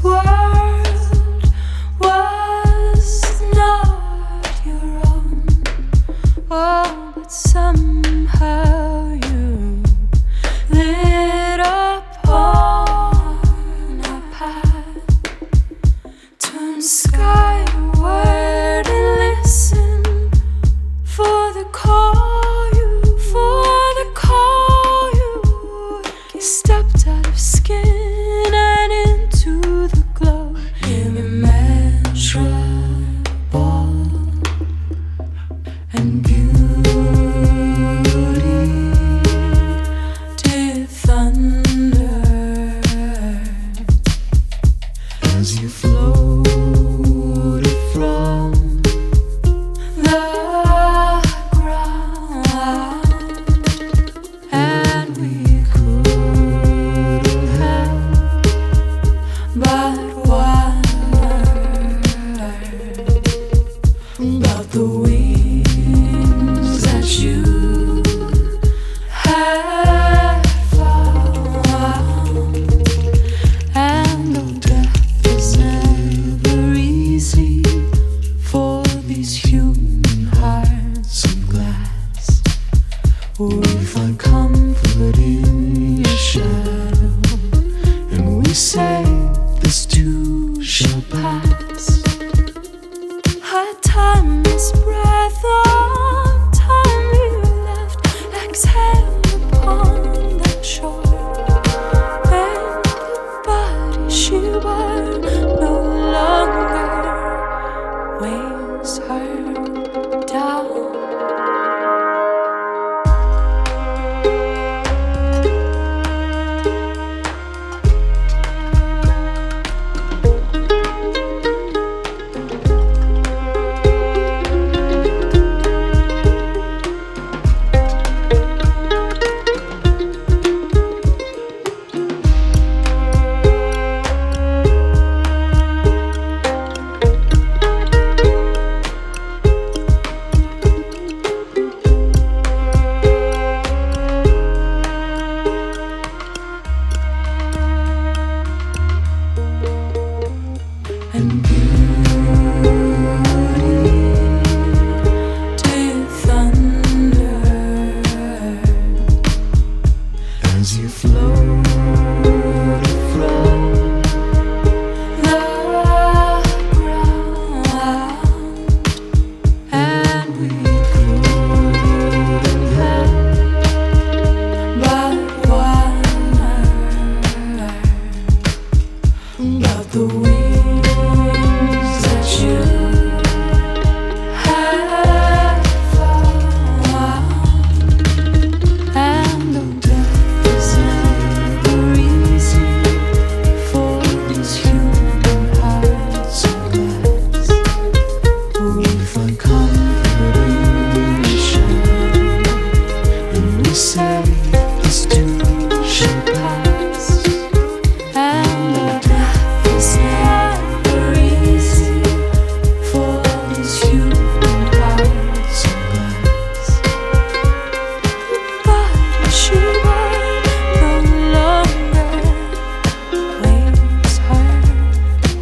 world was not your own. Oh, but somehow you lit upon a path. Turn skyward and listen for the call you, for the call you. You stepped out of skin and into the glow. Immeasurable and beauty did thunder as you floated from the ground, and we couldn't help but wonder about the wings that you had found. And though death is never easy for these human hearts of glass, we find comfort in your shadow, and we say this too shall pass. Our timeless breath of time you left exhaled upon that shore, and the body she wore no longer weighs her down. And beauty did thunder as you floated from the ground, and we couldn't help but wonder about the wings that you had found. And though death is never easy for these human hearts of glass, we find comfort in your shadow, and we say this too shall pass. And though death is never easy for these human hearts of glass, the body she wore no longer weighs her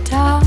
down.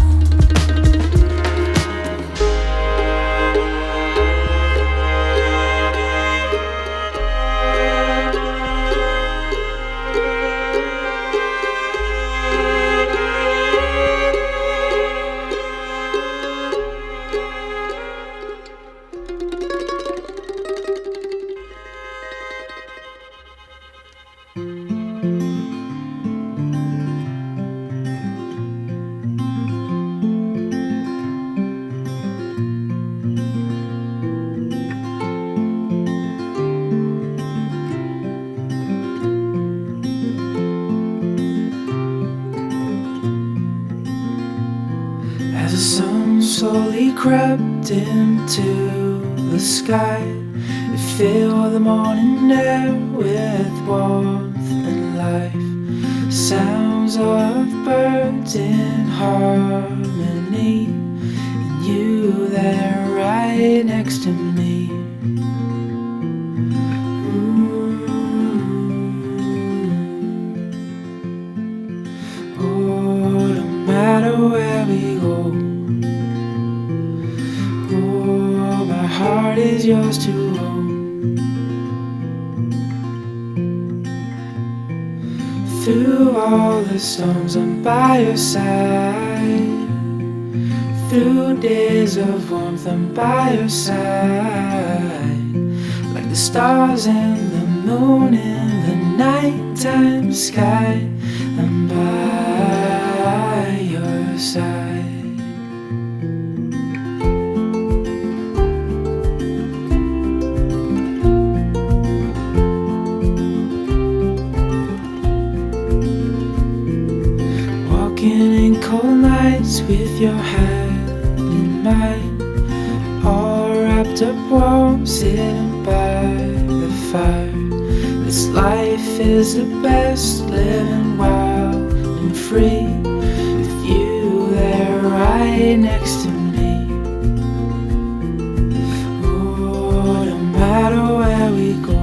As the sun slowly crept into the sky, it filled the morning air with warmth and life. Sounds of birds in harmony, and you there right next to me. Autumn yours to own. Through all the storms, I'm by your side. Through days of warmth, I'm by your side. Like the stars and the moon in the nighttime sky, I'm by your side. Walking in cold nights with your hand in mine, all wrapped up warm, sitting by the fire. This life is the best, living wild and free, with you there right next to me. Oh, no matter where we go,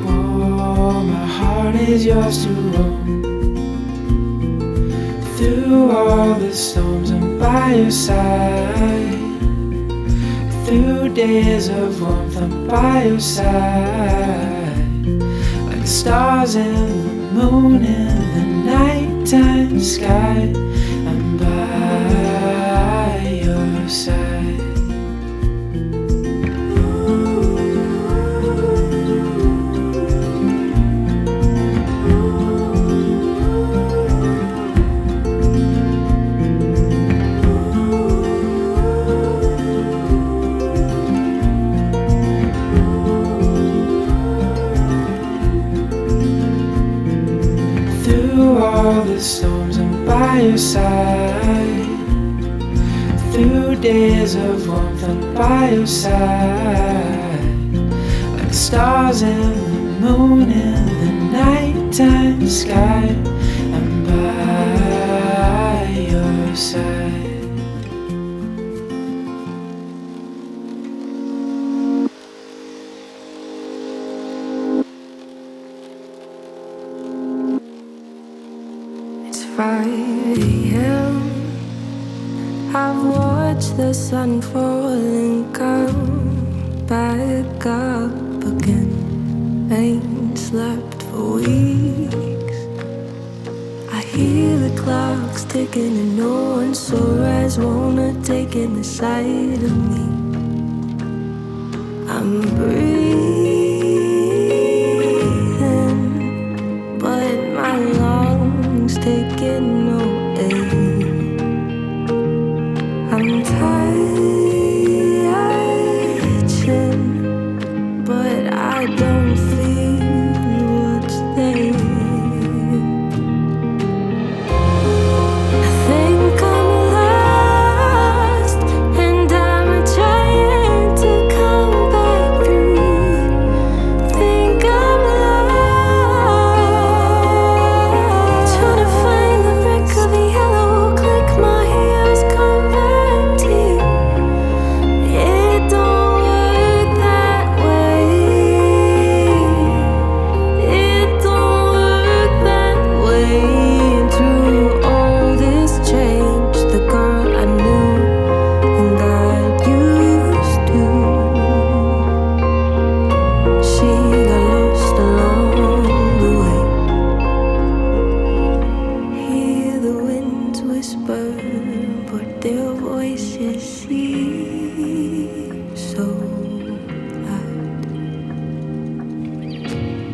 oh, my heart is yours to own. Through all the storms, I'm by your side. Through days of warmth, I'm by your side. Like the stars and the moon in the nighttime sky, I'm by your side. All the storms, I'm by your side. Through days of warmth, I'm by your side. Like the stars and the moon in the nighttime sky, I'm by your side. It's 5 a.m. I've watched the sun fall and come back up again. Ain't slept for weeks. I hear the clocks ticking and no one's sore as wanna take in the sight of me. I'm breathing, but my lungs taking no air. I'm touching, but I don't feel what's there. I think I'm lost, and I'm trying to come back through. Think I'm lost, trying to find the wreck of the yellow. Click my heels, come back to you. It don't work that way. It don't work that way. And through all this change, the girl I knew and got used to, she got lost along the way. Hear the winds whisper, but their voices seem so loud.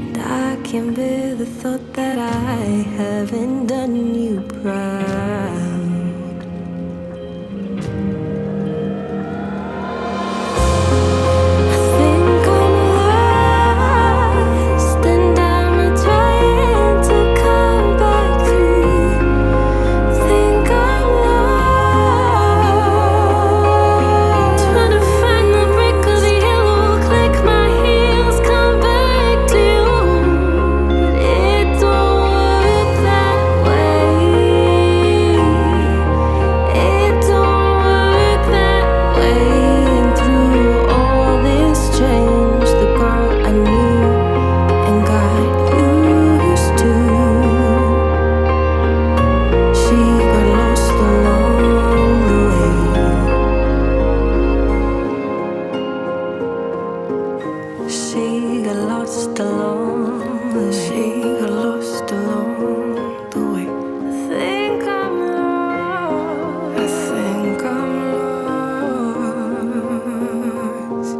And I can bear the thought that I haven't done you proud. I think I'm lost, and I'm trying to come back through. Think I'm lost, trying to find the wreck of the yellow. Click my heels, come back to you. But it don't work that way. got lost along. She got lost along the way. I think I'm lost. I think I'm lost.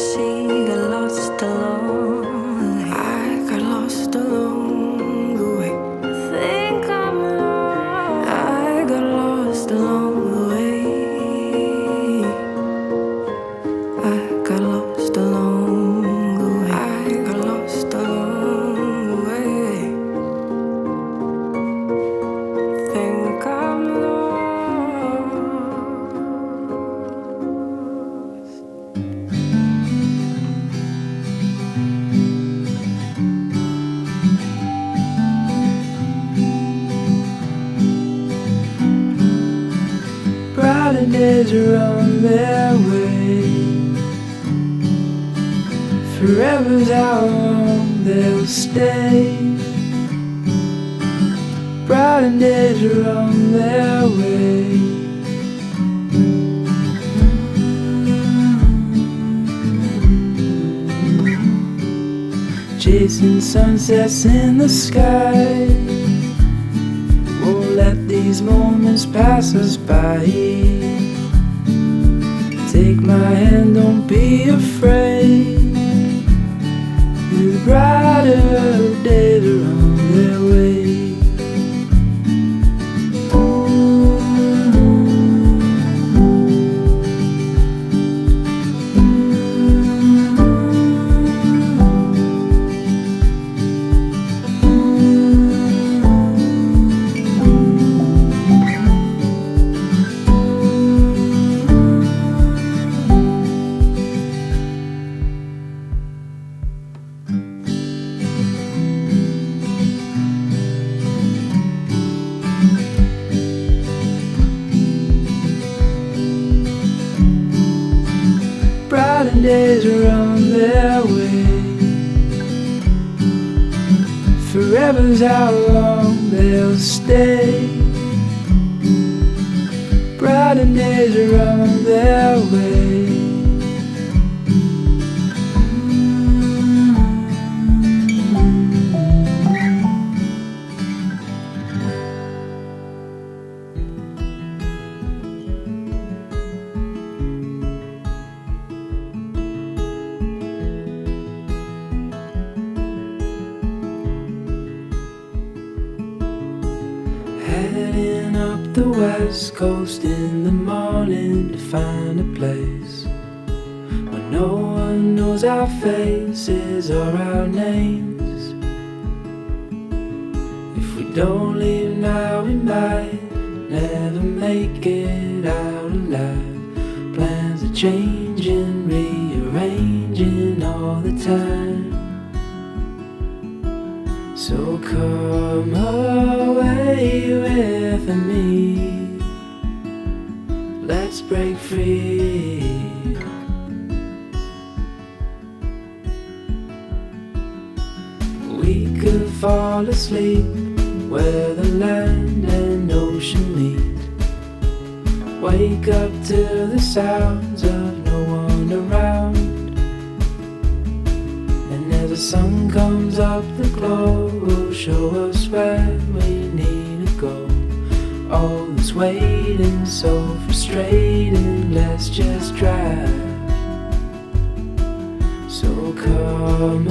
She got lost along. I got lost along the way. I think I'm lost. I got lost along the way. I got lost along the way. I got lost along the way. Think I'm lost. Brighter days are on their way. Forever's how long they'll stay. Brighter days are on their way. Chasing sunsets in the sky. Won't let these moments pass us by. Take my hand, don't be afraid. The brighter days are on their way. Brighter days are on their way. Forever's how long they'll stay. Brighter days are on their way. Heading up the west coast in the morning to find a place where no one knows our faces or our names. If we don't leave now, we might never make it out alive. Plans are changing, rearranging all the time. So come away with me. Let's break free. We could fall asleep where the land and ocean meet. Wake up to the sounds of no one around. And as the sun comes up, the glow will show us where we need to go. All this waiting, so frustrating, let's just drive. So come